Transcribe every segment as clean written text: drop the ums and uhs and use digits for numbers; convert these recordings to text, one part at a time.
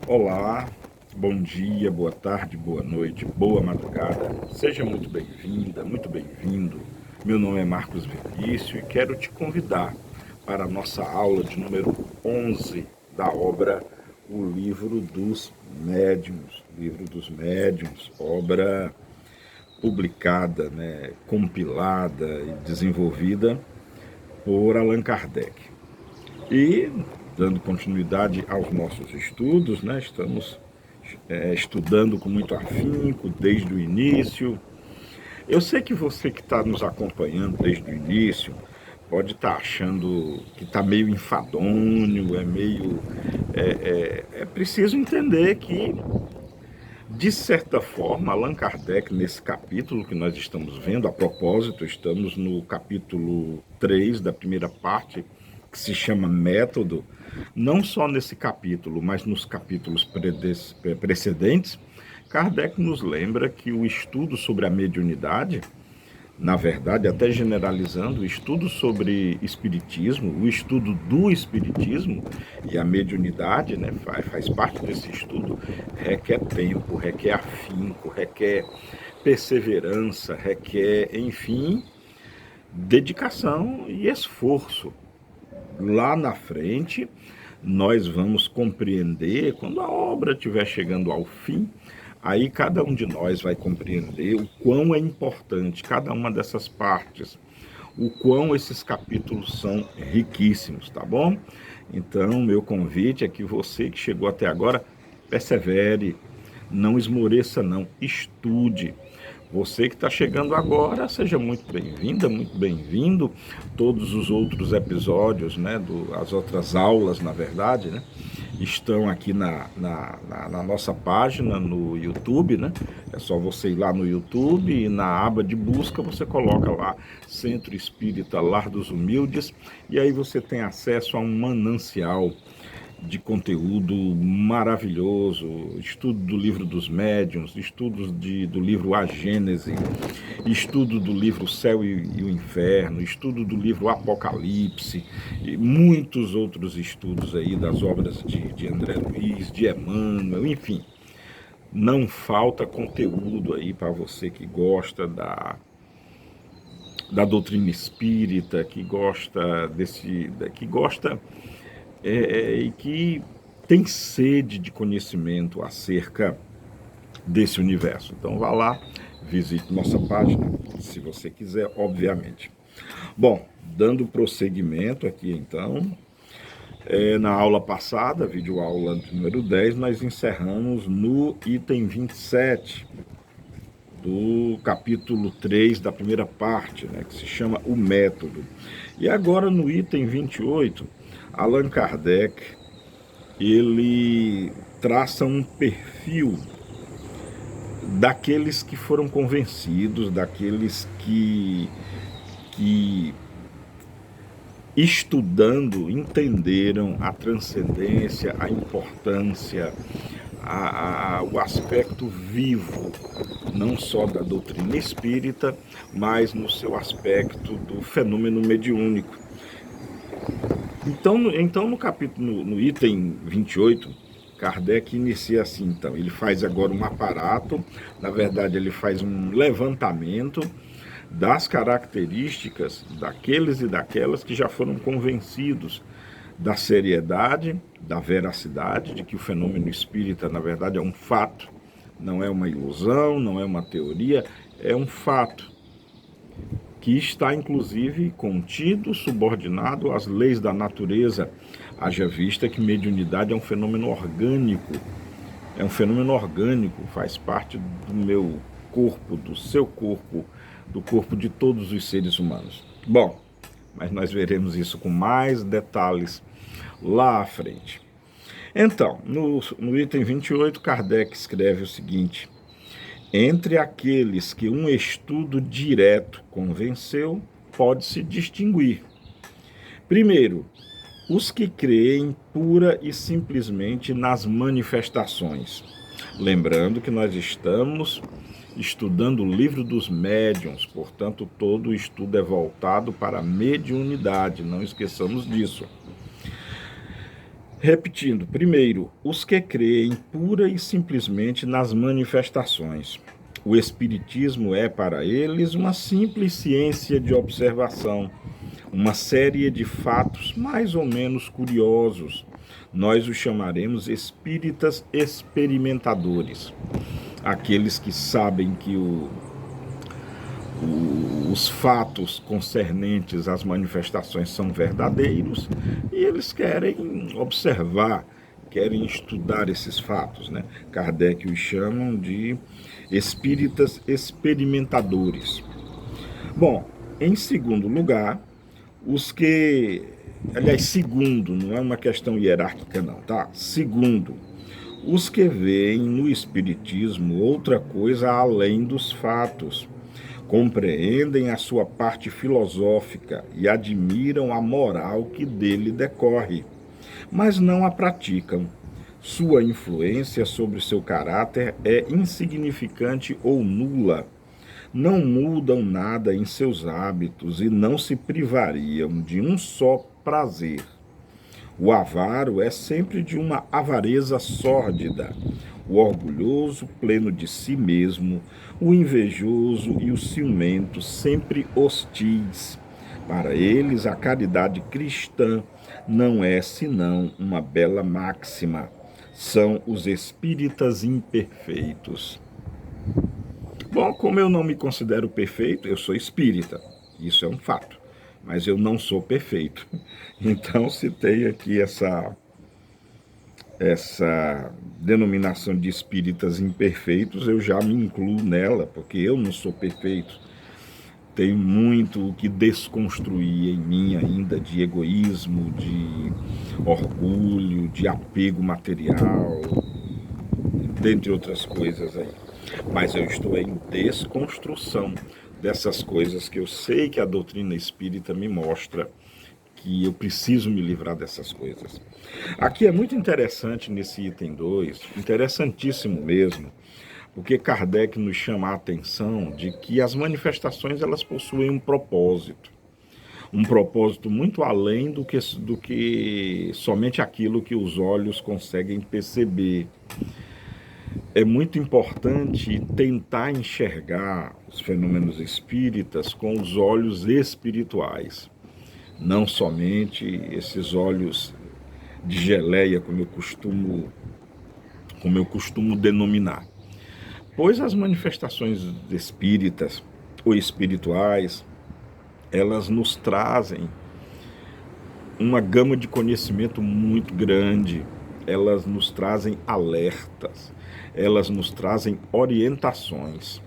Olá, bom dia, boa tarde, boa noite, boa madrugada. Seja muito bem-vinda, muito bem-vindo. Meu nome é Marcos Vinícius e quero te convidar para a nossa aula de número 11 da obra O Livro dos Médiuns. Livro dos Médiuns, obra publicada, compilada e desenvolvida por Allan Kardec. E, dando continuidade aos nossos estudos, estamos estudando com muito afinco desde o início. Eu sei que você que está nos acompanhando desde o início pode estar achando que está meio enfadonho, é preciso entender que, de certa forma, Allan Kardec, nesse capítulo que nós estamos vendo, a propósito, estamos no capítulo 3 da primeira parte, que se chama Método. Não só nesse capítulo, mas nos capítulos precedentes, Kardec nos lembra que o estudo sobre a mediunidade, na verdade, até generalizando, o estudo sobre espiritismo, o estudo do espiritismo e a mediunidade, faz parte desse estudo, requer tempo, requer afinco, requer perseverança, requer, enfim, dedicação e esforço. Lá na frente, nós vamos compreender, quando a obra estiver chegando ao fim, aí cada um de nós vai compreender o quão é importante cada uma dessas partes, o quão esses capítulos são riquíssimos, tá bom? Então, meu convite é que você que chegou até agora, persevere, não esmoreça não, estude. Você que está chegando agora, seja muito bem-vinda, muito bem-vindo. Todos os outros episódios, as outras aulas, na verdade, estão aqui na nossa página no YouTube, É só você ir lá no YouTube e na aba de busca você coloca lá Centro Espírita Lar dos Humildes e aí você tem acesso a um manancial de conteúdo maravilhoso, estudo do livro dos médiuns, estudos do livro A Gênese, estudo do livro Céu e o Inferno, estudo do livro Apocalipse, e muitos outros estudos aí das obras de André Luiz, de Emmanuel, enfim. Não falta conteúdo aí para você que gosta da doutrina espírita, que gosta e que tem sede de conhecimento acerca desse universo. Então vá lá, visite nossa página, se você quiser, obviamente. Bom, dando prosseguimento aqui então, na aula passada, videoaula número 10, nós encerramos no item 27 do capítulo 3 da primeira parte, que se chama O Método. E agora no item 28, Allan Kardec ele traça um perfil daqueles que foram convencidos, daqueles que estudando, entenderam a transcendência, a importância, o aspecto vivo, não só da doutrina espírita, mas no seu aspecto do fenômeno mediúnico. Então no capítulo, no item 28, Kardec inicia assim, então, ele faz agora um aparato, na verdade ele faz um levantamento das características daqueles e daquelas que já foram convencidos da seriedade, da veracidade, de que o fenômeno espírita, na verdade, é um fato, não é uma ilusão, não é uma teoria, é um fato que está, inclusive, contido, subordinado às leis da natureza, haja vista que mediunidade é um fenômeno orgânico, faz parte do meu corpo, do seu corpo, do corpo de todos os seres humanos. Bom, mas nós veremos isso com mais detalhes lá à frente. Então, no item 28, Kardec escreve o seguinte: entre aqueles que um estudo direto convenceu, pode-se distinguir. Primeiro, os que creem pura e simplesmente nas manifestações. Lembrando que nós estamos estudando o livro dos médiuns, portanto, todo o estudo é voltado para a mediunidade, não esqueçamos disso. Repetindo, primeiro, os que creem pura e simplesmente nas manifestações. O Espiritismo é para eles uma simples ciência de observação, uma série de fatos mais ou menos curiosos. Nós os chamaremos espíritas experimentadores, aqueles que sabem que os fatos concernentes às manifestações são verdadeiros e eles querem observar, querem estudar esses fatos, né? Kardec os chamam de espíritas experimentadores. Bom, em segundo lugar, os que, aliás, segundo, não é uma questão hierárquica não, tá? Segundo, os que veem no espiritismo outra coisa além dos fatos, compreendem a sua parte filosófica e admiram a moral que dele decorre, mas não a praticam. Sua influência sobre seu caráter é insignificante ou nula. Não mudam nada em seus hábitos e não se privariam de um só prazer. O avaro é sempre de uma avareza sórdida, o orgulhoso pleno de si mesmo, o invejoso e o ciumento sempre hostis. Para eles, a caridade cristã não é senão uma bela máxima. São os espíritas imperfeitos. Bom, como eu não me considero perfeito, eu sou espírita. Isso é um fato. Mas eu não sou perfeito. Então, citei aqui essa denominação de espíritas imperfeitos, eu já me incluo nela, porque eu não sou perfeito. Tenho muito o que desconstruir em mim ainda de egoísmo, de orgulho, de apego material, dentre outras coisas aí. Mas eu estou em desconstrução dessas coisas que eu sei que a doutrina espírita me mostra que eu preciso me livrar dessas coisas. Aqui é muito interessante nesse item 2, interessantíssimo mesmo, porque Kardec nos chama a atenção de que as manifestações elas possuem um propósito muito além do que somente aquilo que os olhos conseguem perceber. É muito importante tentar enxergar os fenômenos espíritas com os olhos espirituais, não somente esses olhos de geleia, como eu costumo denominar. Pois as manifestações espíritas ou espirituais, elas nos trazem uma gama de conhecimento muito grande, elas nos trazem alertas, elas nos trazem orientações,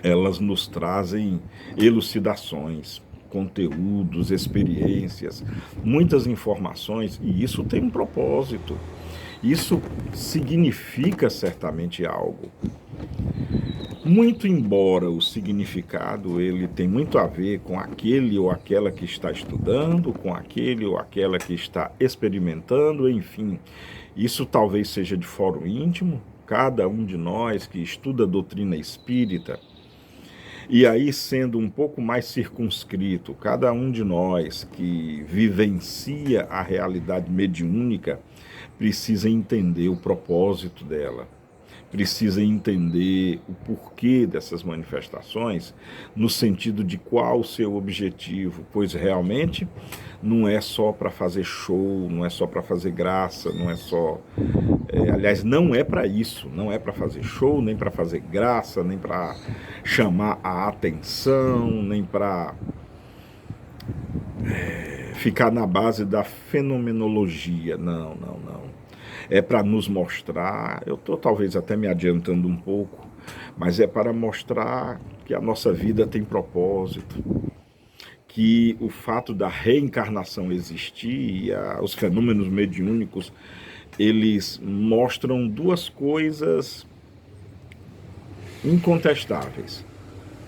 elas nos trazem elucidações, conteúdos, experiências, muitas informações, e isso tem um propósito. Isso significa certamente algo. Muito embora o significado ele tem muito a ver com aquele ou aquela que está estudando, com aquele ou aquela que está experimentando, enfim, isso talvez seja de fórum íntimo, cada um de nós que estuda a doutrina espírita, e aí sendo um pouco mais circunscrito, cada um de nós que vivencia a realidade mediúnica precisa entender o propósito dela, precisa entender o porquê dessas manifestações, no sentido de qual o seu objetivo, pois realmente não é só para fazer show, não é só para fazer graça, não é só... aliás, não é para isso, não é para fazer show, nem para fazer graça, nem para chamar a atenção, nem para ficar na base da fenomenologia, não, não, não. É para nos mostrar, eu estou talvez até me adiantando um pouco, mas é para mostrar que a nossa vida tem propósito, que o fato da reencarnação existir e os fenômenos mediúnicos, eles mostram duas coisas incontestáveis.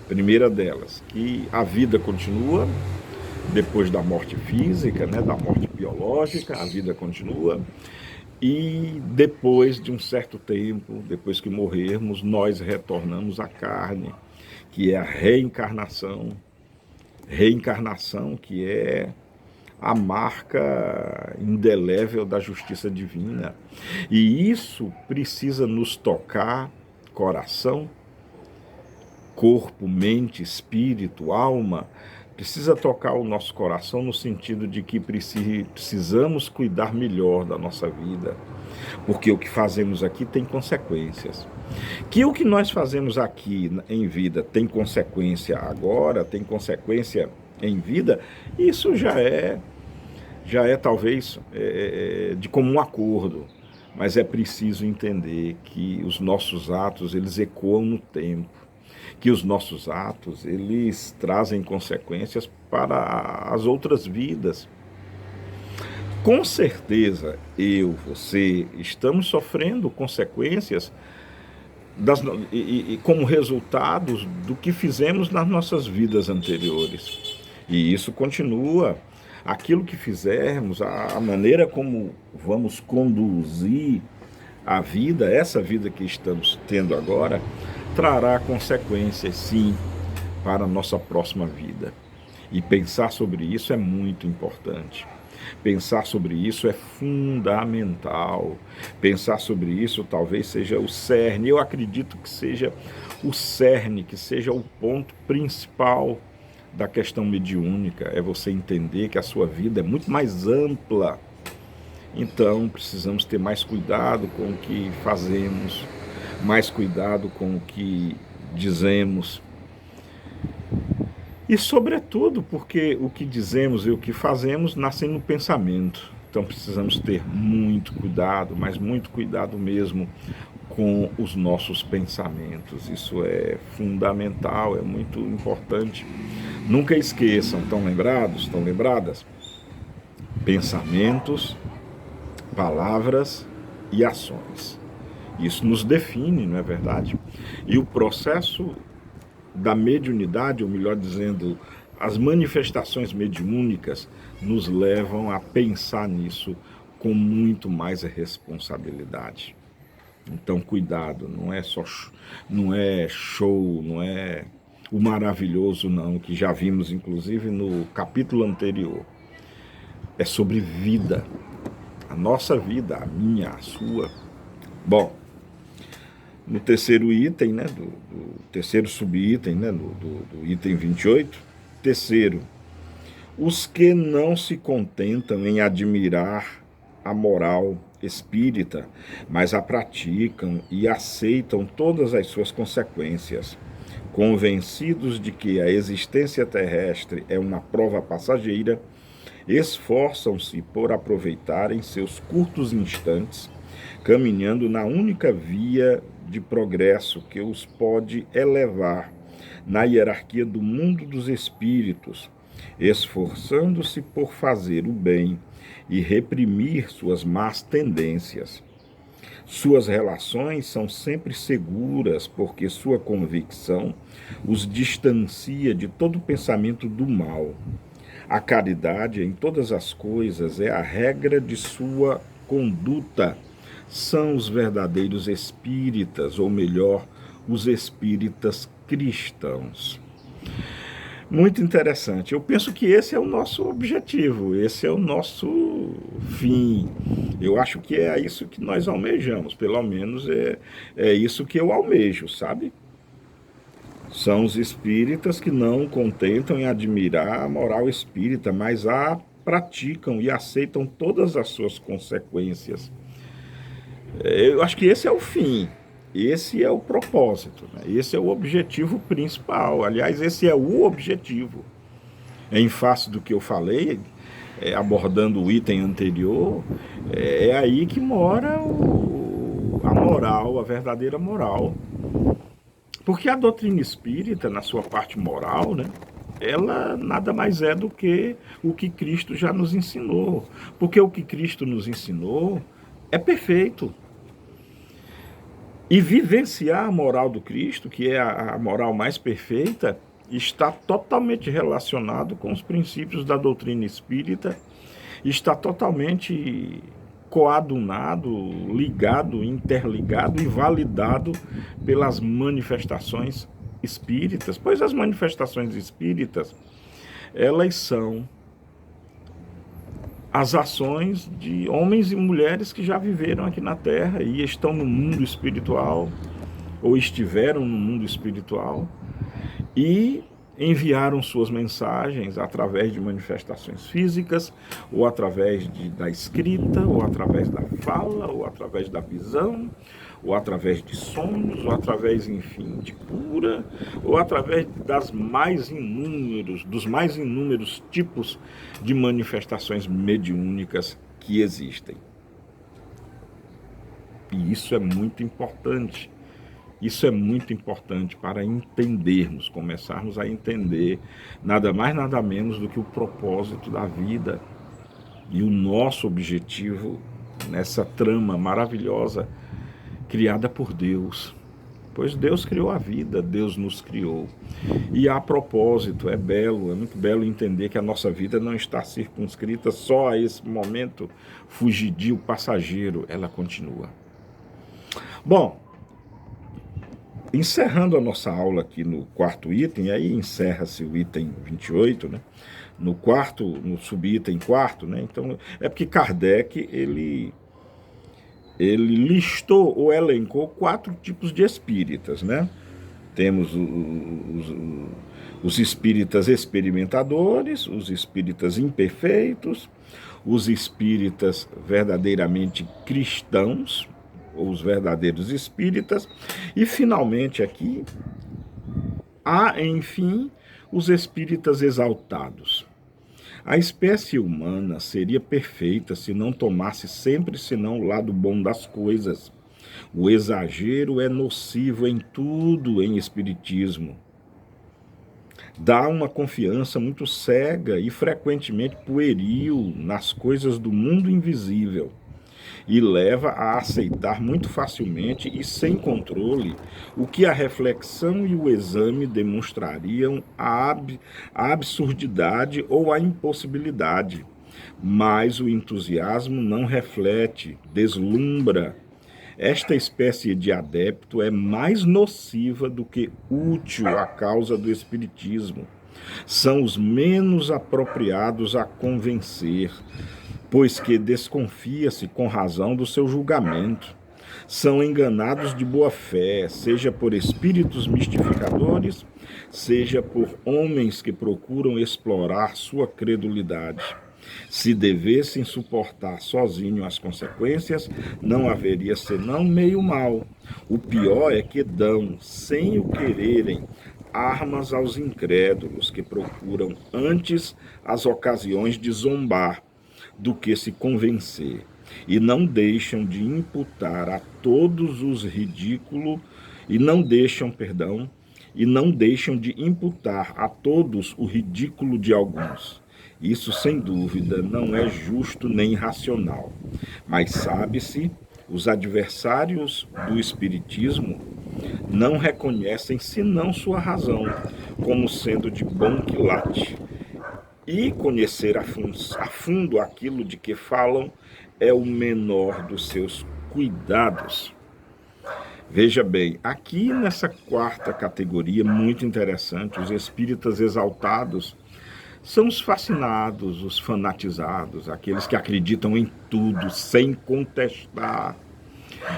Primeira delas, que a vida continua depois da morte física, né, da morte biológica, a vida continua. E depois de um certo tempo, depois que morrermos, nós retornamos à carne, que é a reencarnação. Reencarnação que é a marca indelével da justiça divina. E isso precisa nos tocar coração, corpo, mente, espírito, alma. Precisa tocar o nosso coração no sentido de que precisamos cuidar melhor da nossa vida, porque o que fazemos aqui tem consequências. Que o que nós fazemos aqui em vida tem consequência agora, tem consequência em vida, isso já é talvez de comum acordo, mas é preciso entender que os nossos atos, eles ecoam no tempo, que os nossos atos, eles trazem consequências para as outras vidas. Com certeza, eu, você, estamos sofrendo consequências como resultados do que fizemos nas nossas vidas anteriores. E isso continua. Aquilo que fizermos, a maneira como vamos conduzir a vida, essa vida que estamos tendo agora, trará consequências, sim, para a nossa próxima vida. E pensar sobre isso é muito importante. Pensar sobre isso é fundamental. Pensar sobre isso talvez seja o cerne. Eu acredito que seja o cerne, que seja o ponto principal da questão mediúnica. É você entender que a sua vida é muito mais ampla. Então, precisamos ter mais cuidado com o que fazemos, mais cuidado com o que dizemos. E, sobretudo, porque o que dizemos e o que fazemos nascem no pensamento. Então, precisamos ter muito cuidado, mas muito cuidado mesmo com os nossos pensamentos. Isso é fundamental, é muito importante. Nunca esqueçam, estão lembrados? Estão lembradas? Pensamentos, palavras e ações. Isso nos define, não é verdade? E o processo da mediunidade, ou melhor dizendo, as manifestações mediúnicas nos levam a pensar nisso com muito mais responsabilidade. Então, cuidado, não é show, não é o maravilhoso não, que já vimos inclusive no capítulo anterior. É sobre vida, a nossa vida, a minha, a sua. Bom, no terceiro item, né, do terceiro subitem, né, do item 28, terceiro, os que não se contentam em admirar a moral espírita, mas a praticam e aceitam todas as suas consequências, convencidos de que a existência terrestre é uma prova passageira, esforçam-se por aproveitarem seus curtos instantes, caminhando na única via de progresso que os pode elevar na hierarquia do mundo dos espíritos, esforçando-se por fazer o bem e reprimir suas más tendências. Suas relações são sempre seguras, porque sua convicção os distancia de todo pensamento do mal. A caridade em todas as coisas é a regra de sua conduta. São os verdadeiros espíritas, ou melhor, os espíritas cristãos. Muito interessante. Eu penso que esse é o nosso objetivo, esse é o nosso fim. Eu acho que é isso que nós almejamos, pelo menos é isso que eu almejo, sabe? São os espíritas que não contentam em admirar a moral espírita, mas a praticam e aceitam todas as suas consequências. Eu acho que esse é o fim, esse é o propósito, né? Esse é o objetivo principal. Aliás, esse é o objetivo. Em face do que eu falei, abordando o item anterior, é aí que mora a moral, a verdadeira moral. Porque a doutrina espírita, na sua parte moral, né, ela nada mais é do que o que Cristo já nos ensinou. Porque o que Cristo nos ensinou é perfeito. E vivenciar a moral do Cristo, que é a moral mais perfeita, está totalmente relacionado com os princípios da doutrina espírita, está totalmente coadunado, ligado, interligado e validado pelas manifestações espíritas, pois as manifestações espíritas, elas são as ações de homens e mulheres que já viveram aqui na Terra e estão no mundo espiritual, ou estiveram no mundo espiritual, e enviaram suas mensagens através de manifestações físicas, ou através da escrita, ou através da fala, ou através da visão, ou através de sonhos, ou através, enfim, de cura, ou através dos mais inúmeros tipos de manifestações mediúnicas que existem. E isso é muito importante. Isso é muito importante para entendermos, começarmos a entender nada mais, nada menos do que o propósito da vida e o nosso objetivo nessa trama maravilhosa criada por Deus. Pois Deus criou a vida, Deus nos criou. E a propósito, é muito belo entender que a nossa vida não está circunscrita só a esse momento fugidio, passageiro, ela continua. Bom, encerrando a nossa aula aqui no quarto item, aí encerra-se o item 28, né? No subitem quarto, né? Então, é porque Kardec, ele listou ou elencou 4 tipos de espíritas, né? Temos os espíritas experimentadores, os espíritas imperfeitos, os espíritas verdadeiramente cristãos, os verdadeiros espíritas, e finalmente aqui há, enfim, os espíritas exaltados. A espécie humana seria perfeita se não tomasse sempre senão o lado bom das coisas. O exagero é nocivo em tudo em espiritismo. Dá uma confiança muito cega e frequentemente pueril nas coisas do mundo invisível, e leva a aceitar muito facilmente e sem controle o que a reflexão e o exame demonstrariam a absurdidade ou a impossibilidade. Mas o entusiasmo não reflete, deslumbra. Esta espécie de adepto é mais nociva do que útil à causa do espiritismo. São os menos apropriados a convencer, pois que desconfia-se com razão do seu julgamento. São enganados de boa fé, seja por espíritos mistificadores, seja por homens que procuram explorar sua credulidade. Se devessem suportar sozinho as consequências, não haveria senão meio mal. O pior é que dão, sem o quererem, armas aos incrédulos, que procuram antes as ocasiões de zombar do que se convencer, e não deixam de imputar a todos os ridículos, e não deixam de imputar a todos o ridículo de alguns. Isso, sem dúvida, não é justo nem racional, mas sabe-se, os adversários do espiritismo não reconhecem senão sua razão, como sendo de bom quilate. E conhecer a fundo aquilo de que falam é o menor dos seus cuidados. Veja bem, aqui nessa quarta categoria, muito interessante, os espíritas exaltados são os fascinados, os fanatizados, aqueles que acreditam em tudo, sem contestar,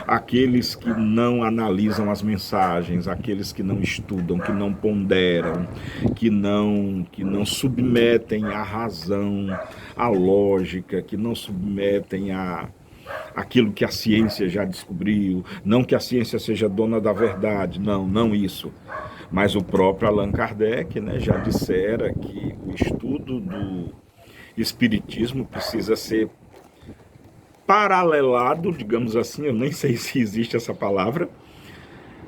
aqueles que não analisam as mensagens, aqueles que não estudam, que não ponderam, que não submetem à razão, à lógica, que não submetem a aquilo que a ciência já descobriu, não que a ciência seja dona da verdade, não isso. Mas o próprio Allan Kardec, né, já dissera que o estudo do espiritismo precisa ser paralelado, digamos assim, eu nem sei se existe essa palavra,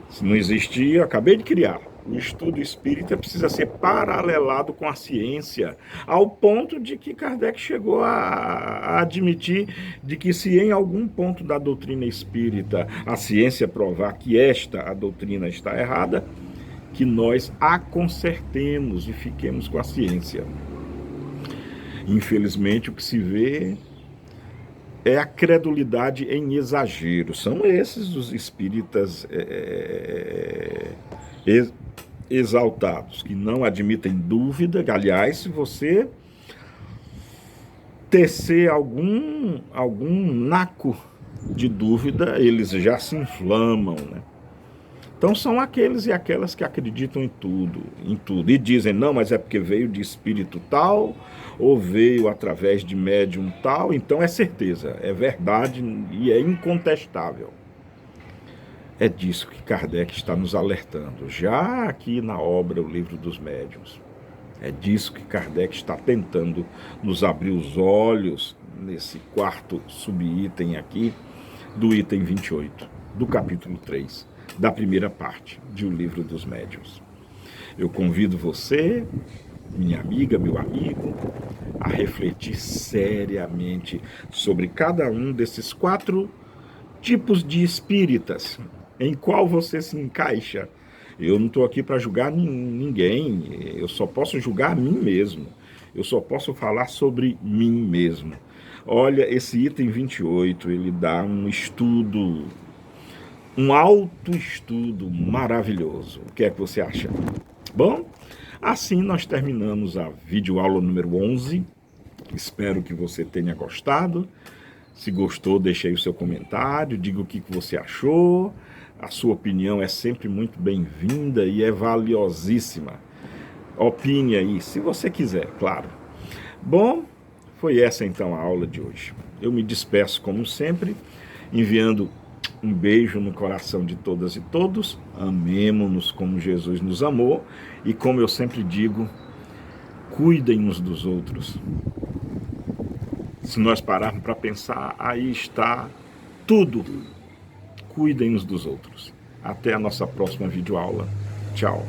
se não existia, eu acabei de criar. O estudo espírita precisa ser paralelado com a ciência, ao ponto de que Kardec chegou a admitir de que se em algum ponto da doutrina espírita a ciência provar que a doutrina está errada, que nós a consertemos e fiquemos com a ciência. Infelizmente, o que se vê é a credulidade em exagero. São esses os espíritas exaltados, que não admitem dúvida. Aliás, se você tecer algum naco de dúvida, eles já se inflamam, né? Então são aqueles e aquelas que acreditam em tudo, e dizem, não, mas é porque veio de espírito tal, ou veio através de médium tal, então é certeza, é verdade e é incontestável. É disso que Kardec está nos alertando, já aqui na obra O Livro dos Médiuns. É disso que Kardec está tentando nos abrir os olhos nesse quarto subitem aqui, do item 28, do capítulo 3, da primeira parte de O Livro dos Médiuns. Eu convido você, minha amiga, meu amigo, a refletir seriamente sobre cada um desses 4 tipos de espíritas, em qual você se encaixa. Eu não estou aqui para julgar ninguém, eu só posso julgar a mim mesmo, eu só posso falar sobre mim mesmo. Olha, esse item 28, ele dá um estudo, um autoestudo maravilhoso. O que é que você acha? Bom, assim nós terminamos a videoaula número 11. Espero que você tenha gostado. Se gostou, deixe aí o seu comentário, diga o que você achou. A sua opinião é sempre muito bem-vinda e é valiosíssima. Opine aí, se você quiser, claro. Bom, foi essa então a aula de hoje. Eu me despeço como sempre, enviando um beijo no coração de todas e todos. Amemo-nos como Jesus nos amou e, como eu sempre digo, cuidem uns dos outros. Se nós pararmos para pensar, aí está tudo. Cuidem uns dos outros. Até a nossa próxima videoaula. Tchau.